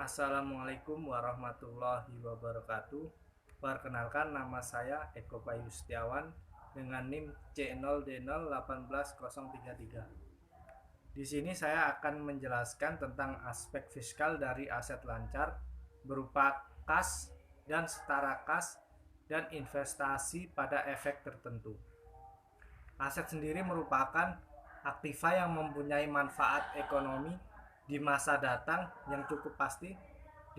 Assalamualaikum warahmatullahi wabarakatuh. Perkenalkan, nama saya Eko Bayu Setiawan dengan NIM C0D0180033. Di sini saya akan menjelaskan tentang aspek fiskal dari aset lancar berupa kas dan setara kas dan investasi pada efek tertentu. Aset sendiri merupakan aktiva yang mempunyai manfaat ekonomi di masa datang yang cukup pasti,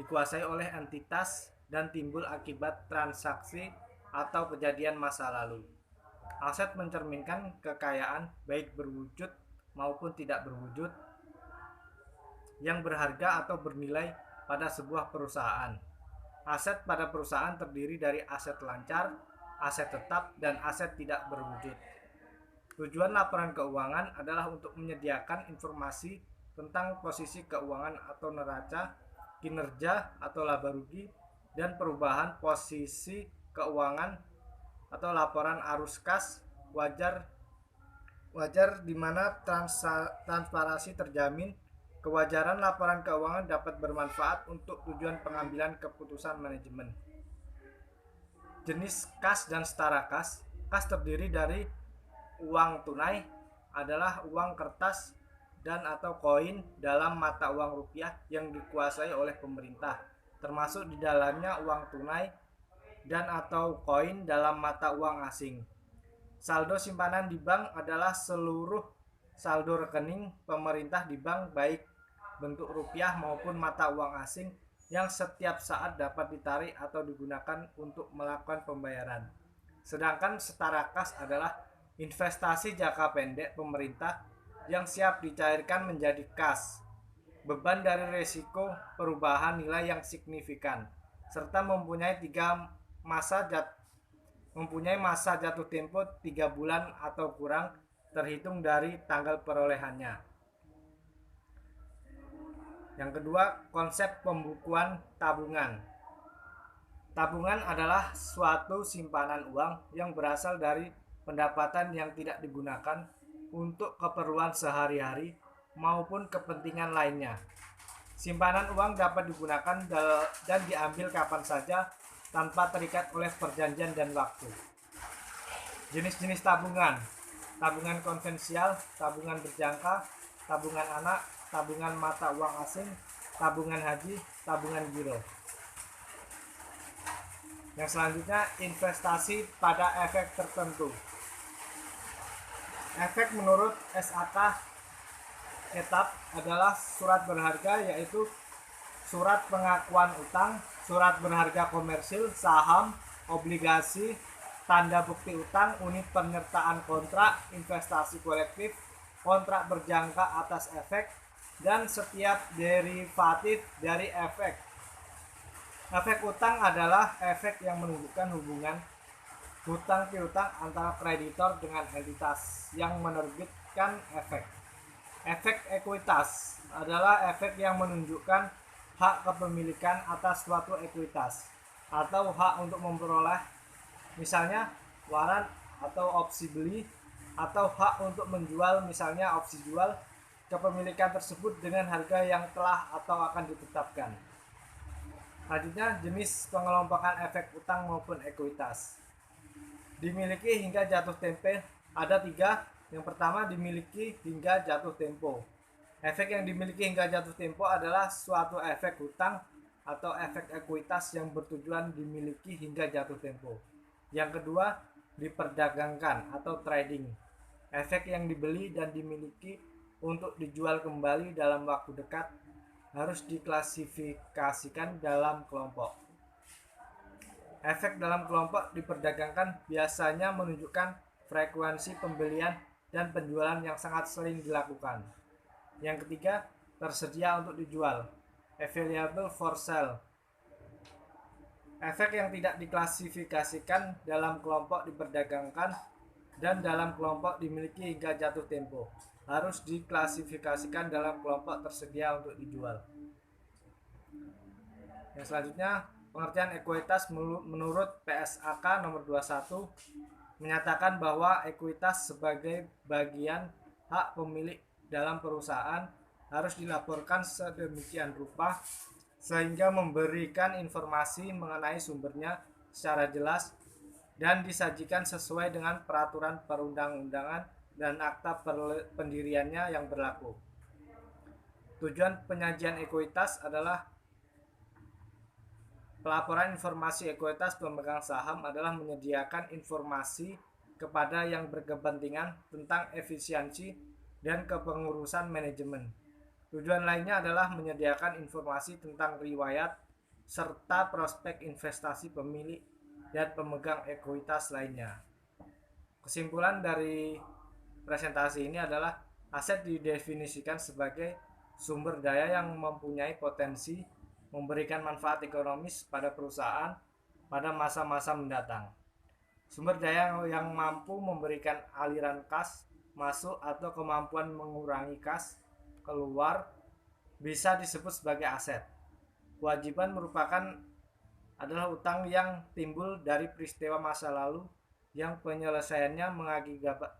dikuasai oleh entitas dan timbul akibat transaksi atau kejadian masa lalu. Aset mencerminkan kekayaan baik berwujud maupun tidak berwujud yang berharga atau bernilai pada sebuah perusahaan. Aset pada perusahaan terdiri dari aset lancar, aset tetap, dan aset tidak berwujud. Tujuan laporan keuangan adalah untuk menyediakan informasi tentang posisi keuangan atau neraca, kinerja atau laba rugi, dan perubahan posisi keuangan atau laporan arus kas wajar di mana transparansi terjamin. Kewajaran laporan keuangan dapat bermanfaat untuk tujuan pengambilan keputusan manajemen. Jenis kas dan setara kas. Kas terdiri dari uang tunai, adalah uang kertas dan atau koin dalam mata uang rupiah yang dikuasai oleh pemerintah, termasuk di dalamnya uang tunai dan atau koin dalam mata uang asing. Saldo simpanan di bank adalah seluruh saldo rekening pemerintah di bank, baik bentuk rupiah maupun mata uang asing, yang setiap saat dapat ditarik atau digunakan untuk melakukan pembayaran. Sedangkan setara kas adalah investasi jangka pendek pemerintah yang siap dicairkan menjadi kas, beban dari risiko perubahan nilai yang signifikan, serta mempunyai masa jatuh tempo 3 bulan atau kurang terhitung dari tanggal perolehannya. Yang kedua, konsep pembukuan tabungan. Tabungan adalah suatu simpanan uang yang berasal dari pendapatan yang tidak digunakan untuk keperluan sehari-hari maupun kepentingan lainnya. Simpanan uang dapat digunakan dan diambil kapan saja tanpa terikat oleh perjanjian dan waktu. Jenis-jenis tabungan: tabungan konvensional, tabungan berjangka, tabungan anak, tabungan mata uang asing, tabungan haji, tabungan giro. Yang selanjutnya, investasi pada efek tertentu. Efek menurut SAK etap adalah surat berharga, yaitu surat pengakuan utang, surat berharga komersil, saham, obligasi, tanda bukti utang, unit penyertaan kontrak, investasi kolektif, kontrak berjangka atas efek, dan setiap derivatif dari efek. Efek utang adalah efek yang menunjukkan hubungan hutang piutang antara kreditor dengan entitas yang menerbitkan efek. Efek ekuitas adalah efek yang menunjukkan hak kepemilikan atas suatu ekuitas atau hak untuk memperoleh, misalnya waran atau opsi beli, atau hak untuk menjual, misalnya opsi jual, kepemilikan tersebut dengan harga yang telah atau akan ditetapkan. Selanjutnya, jenis pengelompokan efek utang maupun ekuitas. Dimiliki hingga jatuh tempo ada 3. Yang pertama, dimiliki hingga jatuh tempo. Efek yang dimiliki hingga jatuh tempo adalah suatu efek hutang atau efek ekuitas yang bertujuan dimiliki hingga jatuh tempo. Yang kedua, diperdagangkan atau trading. Efek yang dibeli dan dimiliki untuk dijual kembali dalam waktu dekat harus diklasifikasikan dalam kelompok. Efek dalam kelompok diperdagangkan biasanya menunjukkan frekuensi pembelian dan penjualan yang sangat sering dilakukan. Yang ketiga, tersedia untuk dijual, available for sale. Efek yang tidak diklasifikasikan dalam kelompok diperdagangkan dan dalam kelompok dimiliki hingga jatuh tempo harus diklasifikasikan dalam kelompok tersedia untuk dijual. Yang selanjutnya, pengertian ekuitas menurut PSAK nomor 21 menyatakan bahwa ekuitas sebagai bagian hak pemilik dalam perusahaan harus dilaporkan sedemikian rupa sehingga memberikan informasi mengenai sumbernya secara jelas dan disajikan sesuai dengan peraturan perundang-undangan dan akta pendiriannya yang berlaku. Tujuan penyajian ekuitas adalah pelaporan informasi ekuitas pemegang saham adalah menyediakan informasi kepada yang berkepentingan tentang efisiensi dan kepengurusan manajemen. Tujuan lainnya adalah menyediakan informasi tentang riwayat serta prospek investasi pemilik dan pemegang ekuitas lainnya. Kesimpulan dari presentasi ini adalah aset didefinisikan sebagai sumber daya yang mempunyai potensi memberikan manfaat ekonomis pada perusahaan pada masa-masa mendatang. Sumber daya yang mampu memberikan aliran kas masuk atau kemampuan mengurangi kas keluar bisa disebut sebagai aset. Kewajiban merupakan adalah utang yang timbul dari peristiwa masa lalu yang penyelesaiannya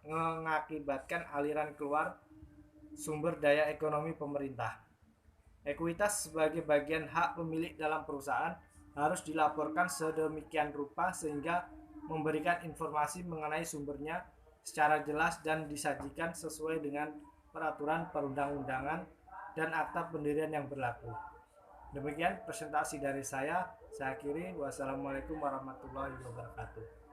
mengakibatkan aliran keluar sumber daya ekonomi pemerintah. Ekuitas sebagai bagian hak pemilik dalam perusahaan harus dilaporkan sedemikian rupa sehingga memberikan informasi mengenai sumbernya secara jelas dan disajikan sesuai dengan peraturan perundang-undangan dan akta pendirian yang berlaku. Demikian presentasi dari saya akhiri. Wassalamualaikum warahmatullahi wabarakatuh.